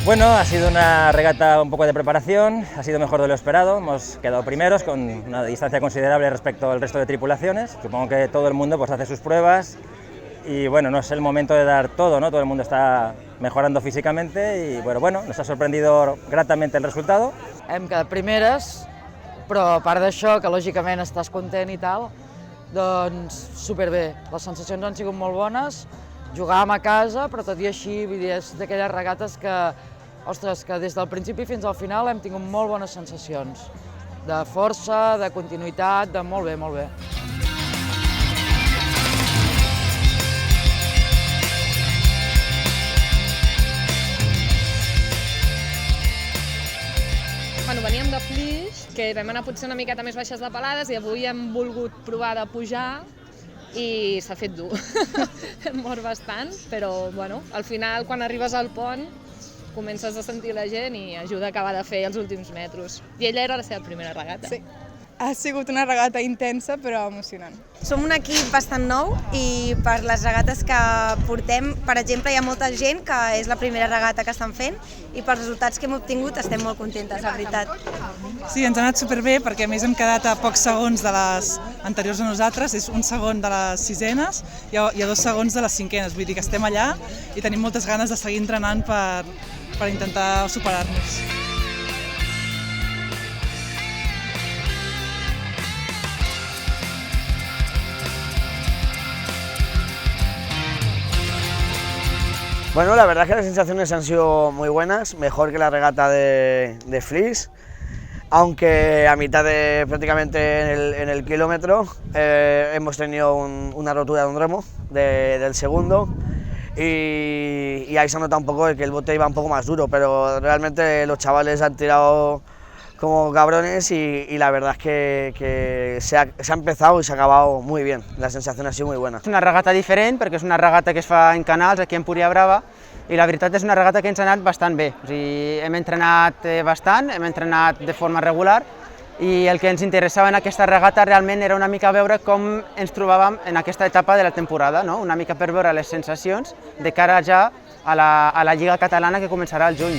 Bueno, ha sido una regata un poco de preparación, ha sido mejor de lo esperado, hemos quedado primeros con una distancia considerable respecto al resto de tripulaciones. Supongo que todo el mundo pues, hace sus pruebas y bueno, no es el momento de dar todo, ¿no? Todo el mundo está mejorando físicamente y bueno, nos ha sorprendido gratamente el resultado. Hem quedat primeres, però a part d'això, que lògicament estàs content i tal, doncs superbé. Les sensacions han sigut molt bones, jugàvem a casa, però tot i així, vull dir, és d'aquelles regates que, ostres, que des del principi fins al final hem tingut molt bones sensacions. De força, de continuïtat, de molt bé, molt bé. Bueno, veníem de Flix, que vam anar potser una miqueta més baixes de pelades i avui hem volgut provar de pujar i s'ha fet dur. Hem mort bastant, però bueno, al final quan arribes al pont comences a sentir la gent i ajuda a acabar de fer els últims metros. I ella era la seva primera regata. Sí. Ha sigut una regata intensa però emocionant. Som un equip bastant nou i per les regates que portem, per exemple, hi ha molta gent que és la primera regata que estan fent i pels resultats que hem obtingut estem molt contentes, la veritat. Sí, ens ha anat superbé perquè a més hem quedat a pocs segons de les anteriors a nosaltres, és un segon de les sisenes i a 2 segons de les cinquenes, vull dir que estem allà i tenim moltes ganes de seguir entrenant per intentar superar-nos. Bueno, la verdad es que las sensaciones han sido muy buenas, mejor que la regata de Flix, aunque a mitad de prácticamente en el kilómetro hemos tenido una rotura de un remo del segundo y ahí se nota un poco que el bote iba un poco más duro, pero realmente los chavales han tirado como cabrones y la verdad es que se ha empezado y se ha acabado muy bien, la sensación ha sido muy buena. És una regata diferent perquè és una regata que es fa en canals aquí a Empúria Brava i la veritat és una regata que ens ha anat bastant bé. O sigui, hem entrenat bastant, hem entrenat de forma regular i el que ens interessava en aquesta regata realment era una mica veure com ens trobàvem en aquesta etapa de la temporada, no? Una mica per veure les sensacions de cara ja a la Lliga Catalana que començarà al juny.